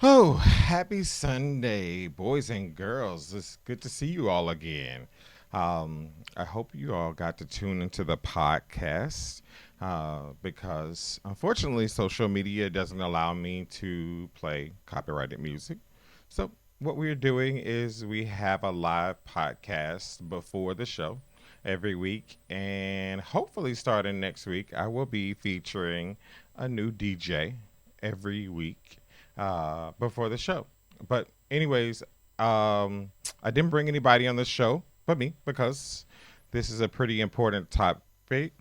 Oh, happy Sunday, boys and girls. It's good to see you all again. I hope you all got to tune into the podcast because unfortunately, social media doesn't allow me to play copyrighted music. So, what we're doing is we have a live podcast before the show every week, and hopefully, starting next week, I will be featuring a new DJ every week before the show. But anyways, I didn't bring anybody on the show but me because this is a pretty important topic,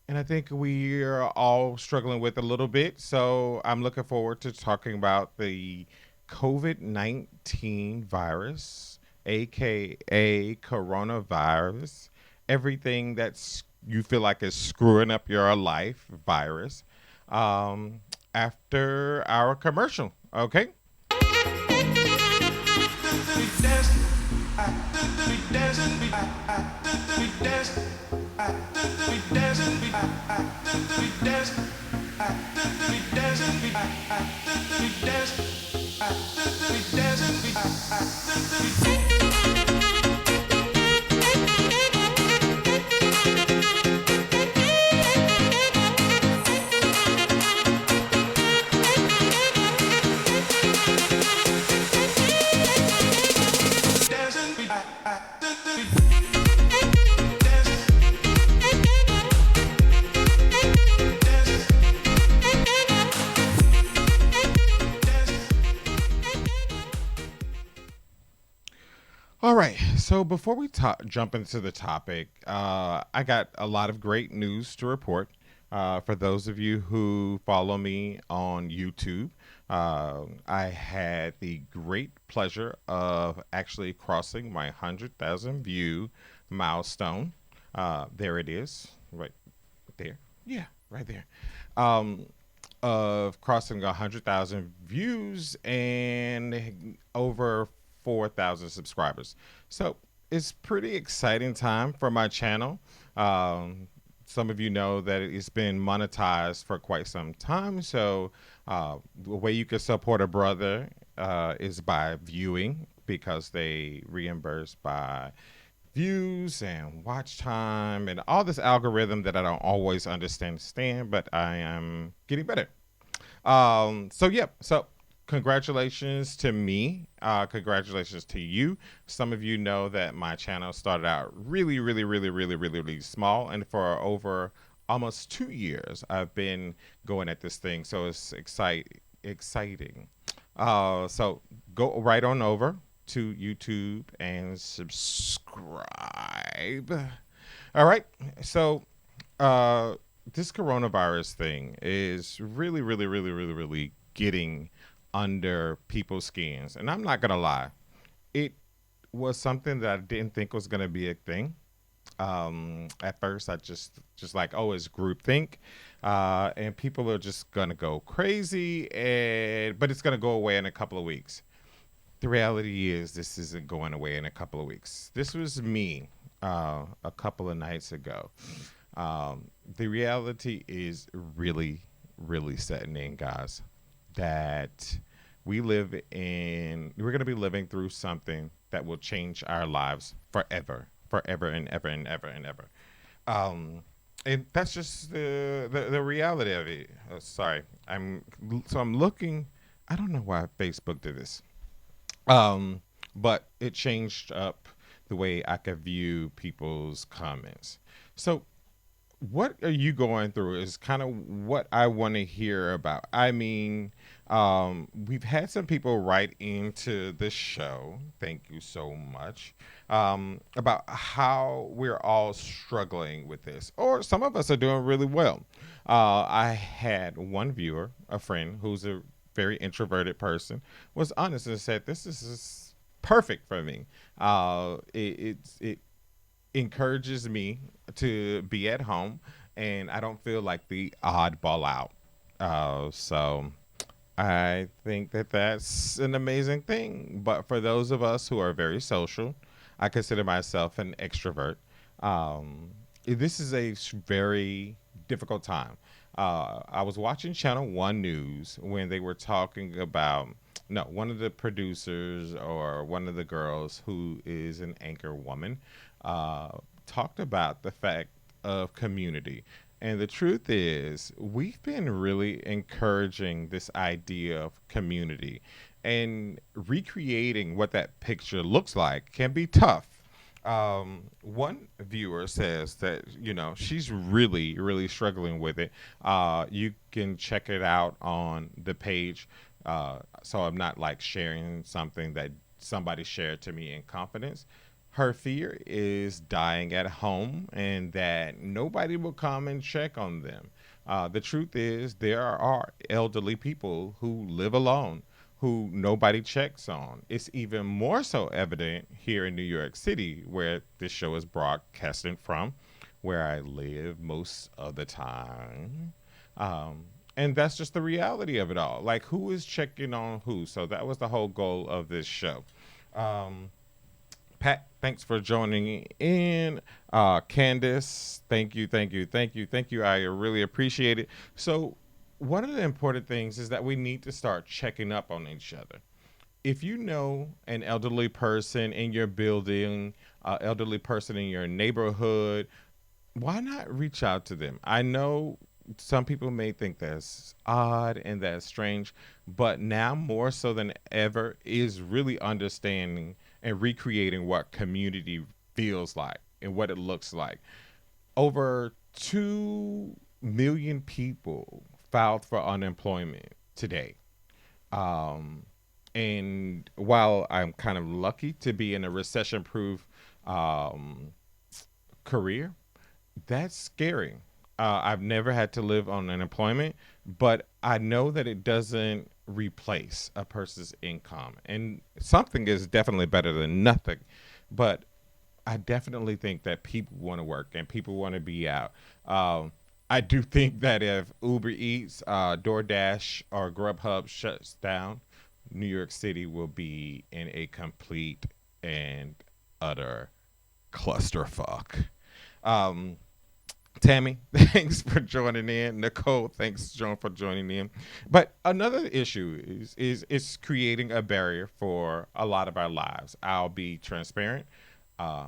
and I think we are all struggling with a little bit. So I'm looking forward to talking about the COVID-19 virus, aka coronavirus, everything that's you feel like is screwing up your life virus. Um, After our commercial, okay? All right. So before we jump into the topic, I got a lot of great news to report. For those of you who follow me on YouTube, I had the great pleasure of actually crossing my 100,000 view milestone. There it is, right there. Yeah, right there. Um, of crossing 100,000 views and over 4,000 subscribers. So it's pretty exciting time for my channel. Um, some of you know that it's been monetized for quite some time. So the way you can support a brother is by viewing because they reimburse by views and watch time and all this algorithm that I don't always understand, but I am getting better. So congratulations to me. Congratulations to you. Some of you know that my channel started out really small, and for over almost 2 years, I've been going at this thing. So it's exciting. So go right on over to YouTube and subscribe. All right. So uh, this coronavirus thing is really getting under people's skins. And I'm not going to lie, it was something that I didn't think was going to be a thing. At first, I just like, oh, it's groupthink, and people are just gonna go crazy, and but it's gonna go away in a couple of weeks. The reality is, this isn't going away in a couple of weeks. This was me a couple of nights ago. The reality is really setting in, guys. That we're going to be living through something that will change our lives forever and ever and ever and ever. Um, and that's just the reality of it. Sorry, I'm looking. I don't know why Facebook did this. Um, but it changed up the way I could view people's comments. So what are you going through is kind of what I want to hear about. I mean, we've had some people write into the show. Thank you so much. About how we're all struggling with this, or some of us are doing really well. I had one viewer, a friend who's a very introverted person, was honest and said, "This is perfect for me. It encourages me to be at home, and I don't feel like the oddball out. So I think that that's an amazing thing. But for those of us who are very social, I consider myself an extrovert. This is a very difficult time. I was watching Channel One News when they were talking about no one of the producers or one of the girls who is an anchor woman uh, talked about the fact of community. And the truth is, we've been really encouraging this idea of community, and recreating what that picture looks like can be tough. One viewer says that she's really really struggling with it. You can check it out on the page. So I'm not like sharing something that somebody shared to me in confidence. Her fear is dying at home and that nobody will come and check on them. The truth is, there are elderly people who live alone who nobody checks on. It's even more so evident here in New York City, where this show is broadcasting from, where I live most of the time. Um, and that's just the reality of it all. Like, who is checking on who? So that was the whole goal of this show. Um, Pat, thanks for joining in. Candace, thank you, thank you, thank you, thank you. I really appreciate it. So, one of the important things is that we need to start checking up on each other. If you know an elderly person in your building, elderly person in your neighborhood, why not reach out to them? I know some people may think that's odd and that's strange, but now more so than ever is really understanding and recreating what community feels like and what it looks like. Over 2 million people filed for unemployment today. Um, and while I'm kind of lucky to be in a recession proof um, career, that's scary. I've never had to live on unemployment, but I know that it doesn't replace a person's income. And something is definitely better than nothing. But I definitely think that people want to work and people want to be out. I do think that if Uber Eats, DoorDash, or Grubhub shuts down, New York City will be in a complete and utter clusterfuck. Um, Tammy, thanks for joining in. Nicole, thanks John for joining in. But another issue is creating a barrier for a lot of our lives. I'll be transparent.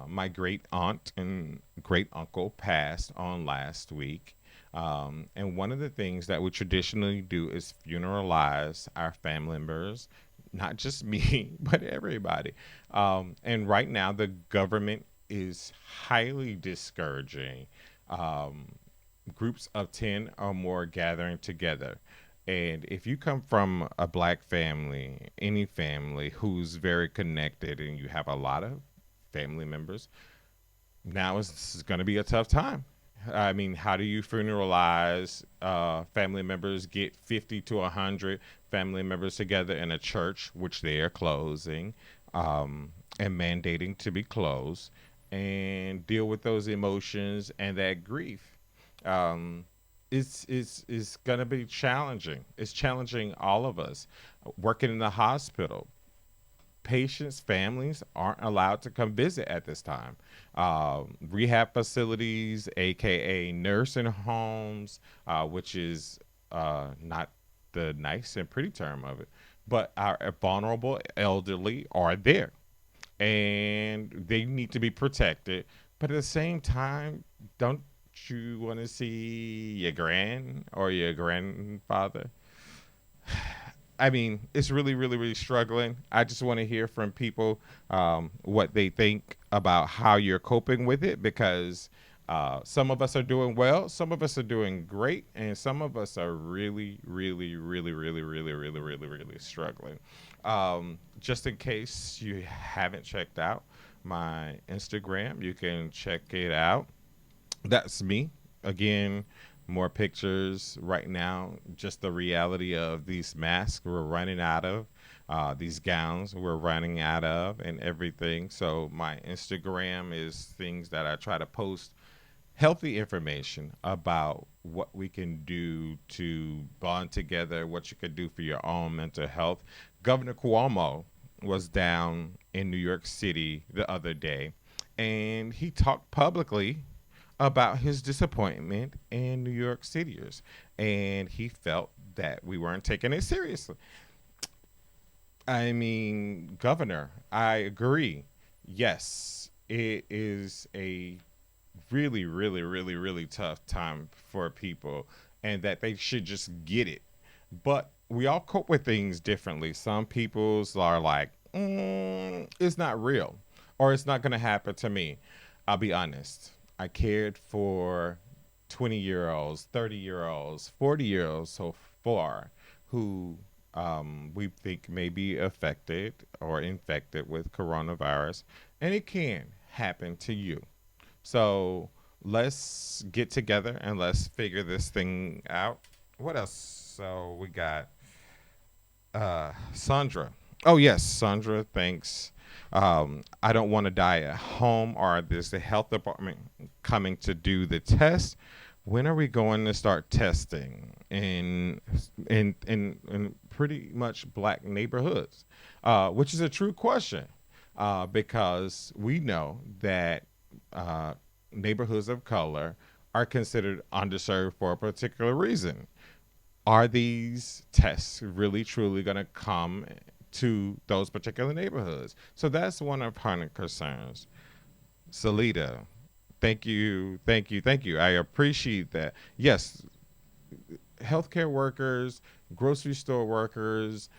My great aunt and great uncle passed on last week. And one of the things that we traditionally do is funeralize our family members, not just me, but everybody. And right now, the government is highly discouraging um, groups of 10 or more gathering together. And if you come from a black family, any family who's very connected, and you have a lot of family members, now is going to be a tough time. I mean, how do you funeralize family members, get 50 to 100 family members together in a church, which they are closing and mandating to be closed, and deal with those emotions and that grief? Um, it's going to be challenging. It's challenging all of us. Working in the hospital, patients' families aren't allowed to come visit at this time. Rehab facilities, aka nursing homes, which is not the nice and pretty term of it, but our vulnerable elderly are there and they need to be protected. But at the same time, don't you want to see your grand or your grandfather? I mean, it's really, really, really struggling. I just want to hear from people what they think about how you're coping with it, because some of us are doing well, some of us are doing great, and some of us are really, really, really, really, really, really, really, really struggling. Just in case you haven't checked out my Instagram, you can check it out. That's me. Again, more pictures right now. Just the reality of these masks we're running out of, these gowns we're running out of, and everything. So, my Instagram is things that I try to post healthy information about what we can do to bond together, what you could do for your own mental health. Governor Cuomo was down in New York City the other day, and he talked publicly about his disappointment in New York Cityers, and he felt that we weren't taking it seriously. I mean, Governor, I agree. Yes, it is a really, really, really, really tough time for people, and that they should just get it. But we all cope with things differently. Some people's are like, it's not real, or it's not going to happen to me. I'll be honest. I cared for 20-year-olds, 30-year-olds, 40-year-olds so far who we think may be affected or infected with coronavirus, and it can happen to you. So let's get together and let's figure this thing out. What else? So we got Sandra. Oh yes, Sandra. Thanks. I don't want to die at home. Or there's the health department coming to do the test. When are we going to start testing in pretty much black neighborhoods? Which is a true question, because we know that uh, neighborhoods of color are considered underserved for a particular reason. Are these tests really truly going to come to those particular neighborhoods? So that's one of her concerns. Salida, thank you, thank you, thank you. I appreciate that. Yes, healthcare workers, grocery store workers,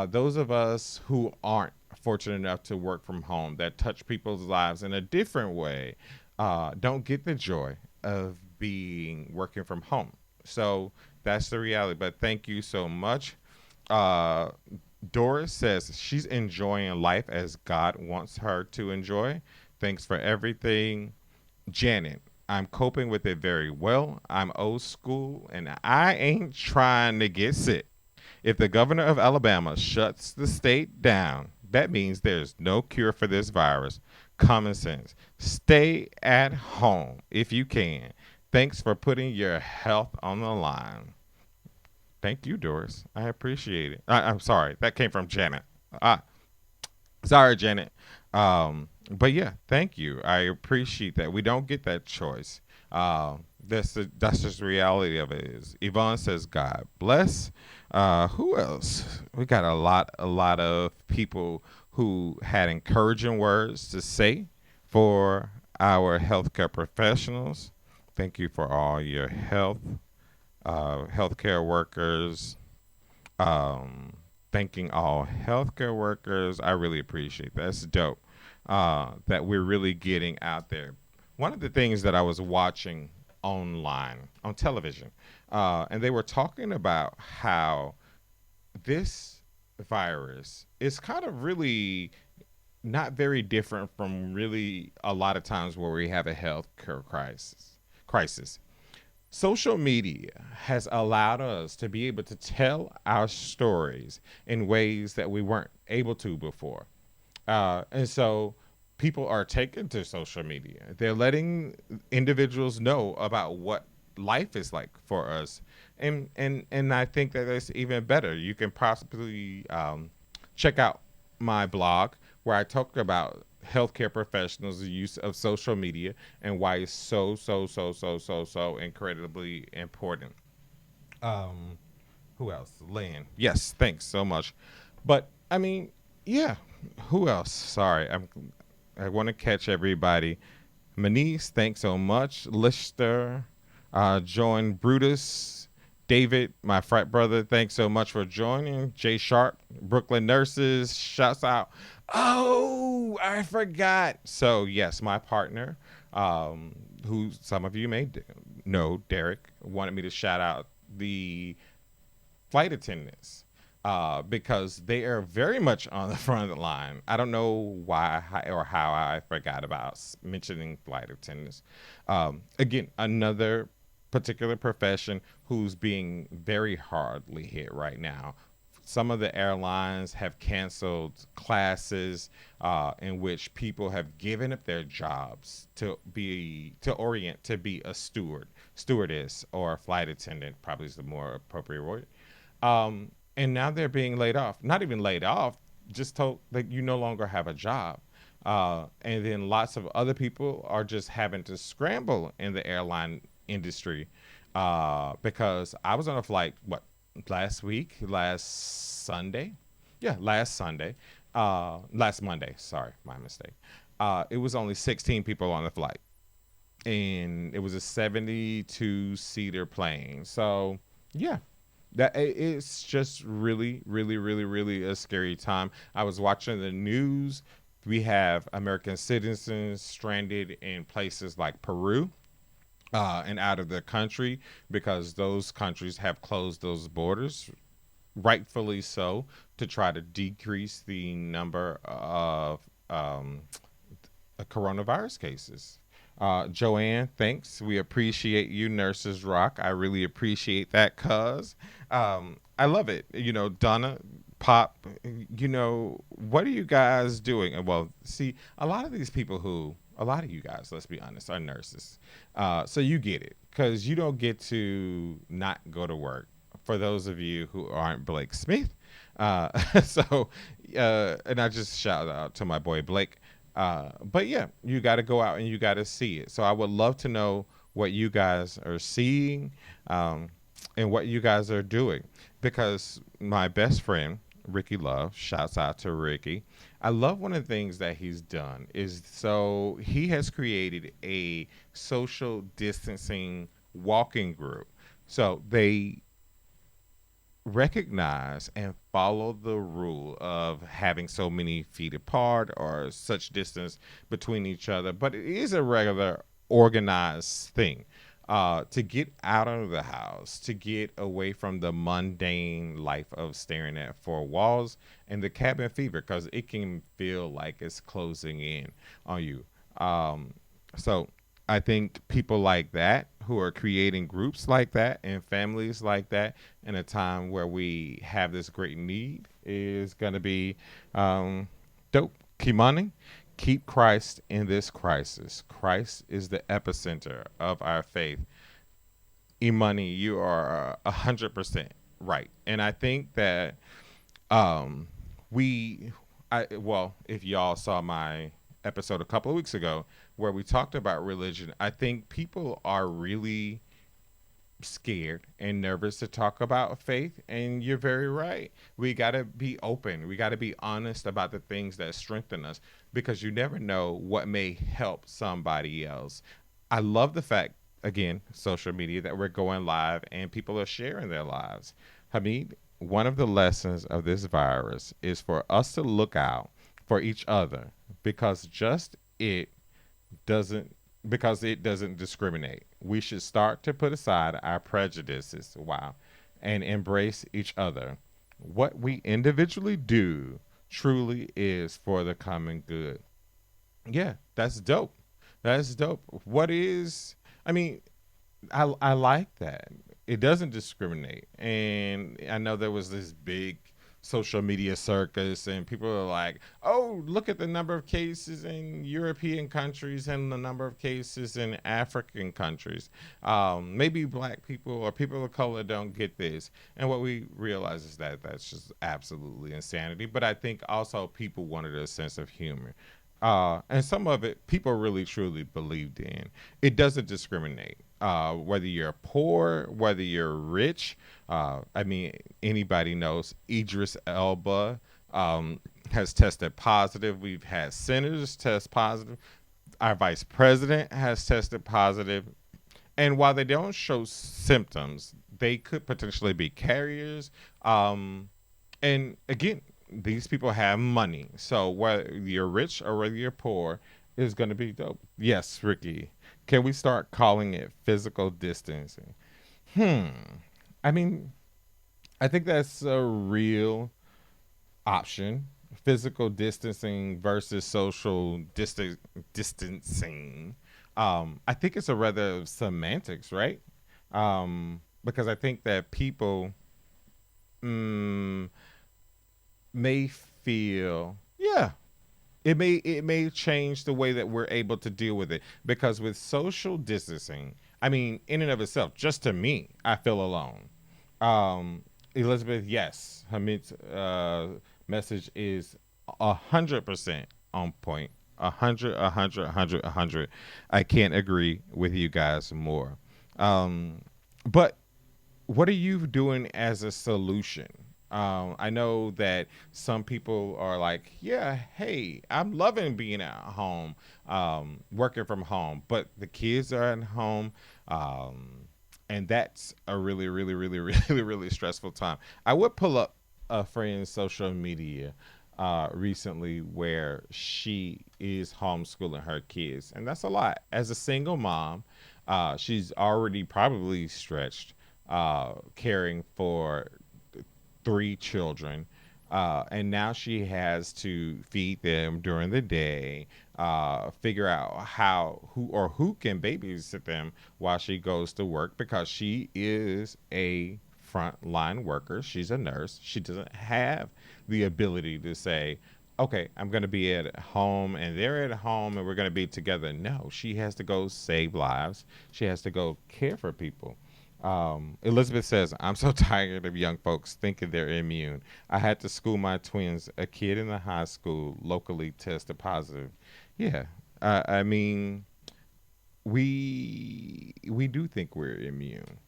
those of us who aren't fortunate enough to work from home, that touch people's lives in a different way, don't get the joy of being working from home. So that's the reality. But thank you so much. Uh, Doris says she's enjoying life as God wants her to enjoy. Thanks for everything. Janet, I'm coping with it very well. I'm old school and I ain't trying to get sick. If the governor of Alabama shuts the state down, that means there's no cure for this virus. Common sense. Stay at home if you can. Thanks for putting your health on the line. Thank you, Doris. I appreciate it. I'm sorry. That came from Janet. Ah, sorry, Janet. But yeah, thank you. I appreciate that. We don't get that choice. That's just the reality of it. Is Yvonne says God bless. Who else? We got a lot of people who had encouraging words to say for our healthcare professionals. Thank you for all your healthcare workers, um, thanking all healthcare workers. I really appreciate that. That's dope. That we're really getting out there. One of the things that I was watching online on television, and they were talking about how this virus is kind of really not very different from really a lot of times where we have a healthcare crisis. Social media has allowed us to be able to tell our stories in ways that we weren't able to before. And so people are taken to social media. They're letting individuals know about what life is like for us. And I think that it's even better. You can possibly check out my blog where I talk about healthcare professionals' use of social media and why it's so incredibly important. Um, who else? Lynn. Yes, thanks so much. But I mean, yeah. Who else? Sorry, I want to catch everybody. Manice, thanks so much. Lister, join Brutus, David, my frat brother. Thanks so much for joining. Jay Sharp, Brooklyn Nurses, shouts out. Oh, I forgot. So yes, my partner, who some of you may know, Derek, wanted me to shout out the flight attendants, because they are very much on the front of the line. I don't know why or how I forgot about mentioning flight attendants. Again, another particular profession who's being very hardly hit right now. Some of the airlines have canceled classes in which people have given up their jobs to orient to be a stewardess, or a flight attendant. Probably is the more appropriate word. And now they're being laid off. Not even laid off, just told that you no longer have a job. And then lots of other people are just having to scramble in the airline industry because I was on a flight, what, last Sunday? Yeah, last Sunday. Last Monday. Sorry, my mistake. It was only 16 people on the flight, and it was a 72 seater plane. So, yeah, it's just really, really, really, really a scary time. I was watching the news. We have American citizens stranded in places like Peru and out of the country because those countries have closed those borders, rightfully so, to try to decrease the number of coronavirus cases. Joanne, thanks. We appreciate you, Nurses Rock. I really appreciate that, cuz. I love it. Donna, Pop, what are you guys doing? Well, see, a lot of you guys, let's be honest, are nurses. So you get it, because you don't get to not go to work. For those of you who aren't Blake Smith, so, and I just shout out to my boy Blake. But yeah, you got to go out and you got to see it. So I would love to know what you guys are seeing and what you guys are doing. Because my best friend, Ricky Love, shouts out to Ricky. I love one of the things that he's done is so he has created a social distancing walking group. So they recognize and follow the rule of having so many feet apart or such distance between each other, but it is a regular organized thing. To get out of the house, to get away from the mundane life of staring at four walls and the cabin fever, because it can feel like it's closing in on you. So I think people like that who are creating groups like that and families like that in a time where we have this great need is going to be um, dope. Kimani, keep Christ in this crisis. Christ is the epicenter of our faith. Imani, you are 100% right, and I think that um, we, well, if y'all saw my episode a couple of weeks ago where we talked about religion, I think people are really scared and nervous to talk about faith, and you're very right. We got to be open, we got to be honest about the things that strengthen us, because you never know what may help somebody else. I love the fact, again, social media, that we're going live and people are sharing their lives. Hamid, one of the lessons of this virus is for us to look out for each other, because just it doesn't because it doesn't discriminate. We should start to put aside our prejudices, wow, and embrace each other. What we individually do truly is for the common good. Yeah, that's dope. That's dope. I mean, I like that. It doesn't discriminate. And I know there was this big social media circus, and people are like, "Oh, look at the number of cases in European countries and the number of cases in African countries. Maybe black people or people of color don't get this." And what we realize is that that's just absolutely insanity. But I think also people wanted a sense of humor. And some of it people really truly believed in. It doesn't discriminate. Whether you're poor, whether you're rich, I mean, anybody knows Idris Elba has tested positive. We've had senators test positive. Our vice president has tested positive. And while they don't show symptoms, they could potentially be carriers. And again, these people have money. So whether you're rich or whether you're poor, is going to be dope. Yes, Ricky. Can we start calling it physical distancing? Hmm. I mean, I think that's a real option. Physical distancing versus distancing. I think it's a rather semantics, right? Because I think that people mm, may feel, yeah, it may change the way that we're able to deal with it, because with social distancing, I mean, in and of itself, just to me, I feel alone. Elizabeth, yes, Hamid's message is 100% on point. 100. I can't agree with you guys more. But what are you doing as a solution? I know that some people are like, yeah, hey, I'm loving being at home, working from home, but the kids are at home. And that's a really, really, really, really stressful time. I would pull up a friend's social media recently where she is homeschooling her kids, and that's a lot. As a single mom, she's already probably stretched caring for three children. And now she has to feed them during the day, figure out who can babysit them while she goes to work because she is a frontline worker. She's a nurse. She doesn't have the ability to say, okay, I'm going to be at home and they're at home and we're going to be together. No, she has to go save lives. She has to go care for people. Elizabeth says, I'm so tired of young folks thinking they're immune. I had to school my twins. A kid in the high school locally tested positive. Yeah. I mean, we do think we're immune,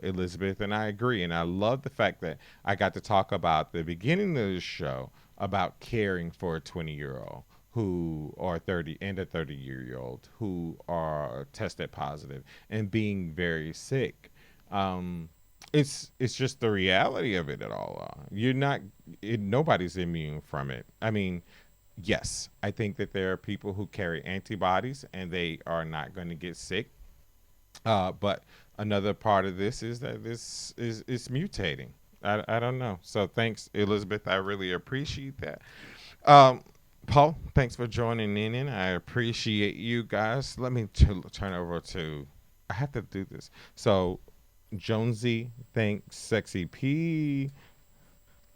Elizabeth, and I agree. And I love the fact that I got to talk about the beginning of the show about caring for a 20-year-old who are 30 and a 30-year-old who are tested positive and being very sick. um it's just the reality of it at all. Nobody's immune from it. I mean, yes, I think that there are people who carry antibodies and they are not going to get sick. But another part of this is that this is mutating. I don't know. So thanks, Elizabeth. I really appreciate that. um Paul, thanks for joining in, and I appreciate you guys. Let me turn over to, I have to do this. So Jonesy, thanks. Sexy P,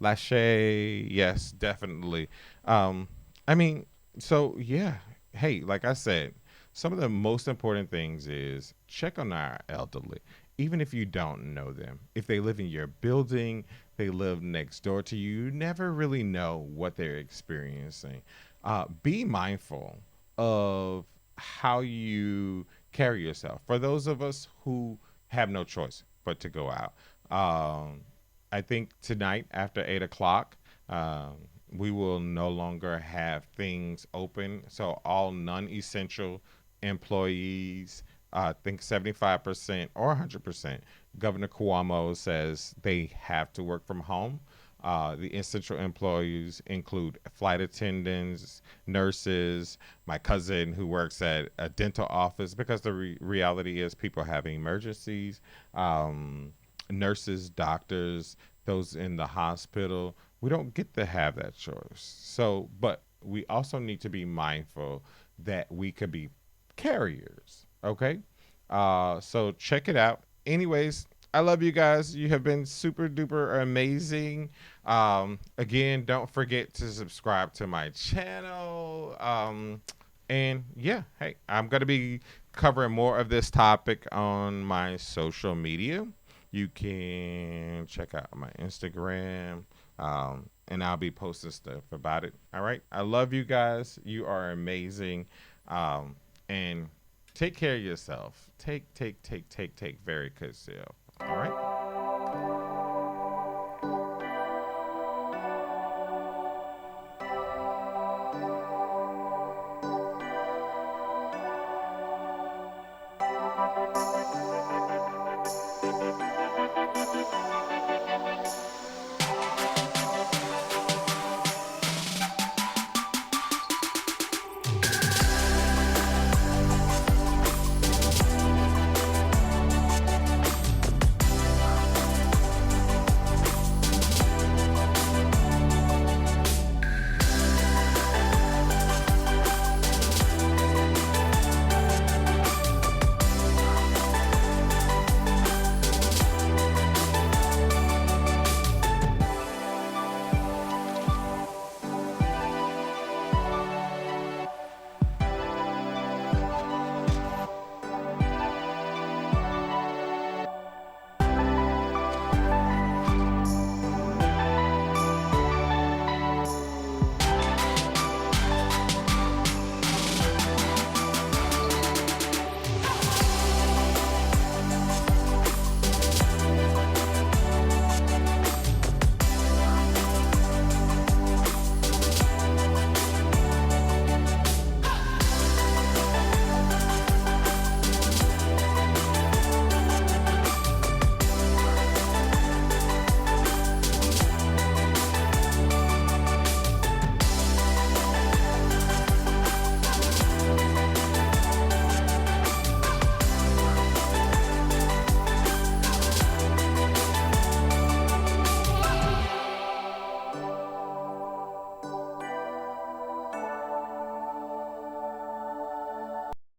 Lachey, yes, definitely. Um, I mean, so yeah. Hey, like I said, some of the most important things is check on our elderly, even if you don't know them. If they live in your building, they live next door to you, you never really know what they're experiencing. Be mindful of how you carry yourself. For those of us who have no choice but to go out, I think tonight after 8 o'clock, we will no longer have things open. So all non-essential employees, I think 75% or 100%. Governor Cuomo says they have to work from home. The essential employees include flight attendants, nurses, my cousin who works at a dental office, because the reality is people having emergencies, nurses, doctors, those in the hospital. We don't get to have that choice. So, but we also need to be mindful that we could be carriers. Okay. So check it out. Anyways, I love you guys. You have been super duper amazing. Again, don't forget to subscribe to my channel. And yeah, hey, I'm going to be covering more of this topic on my social media. You can check out my Instagram, and I'll be posting stuff about it. All right. I love you guys. You are amazing. And take care of yourself. Take very good care. All right.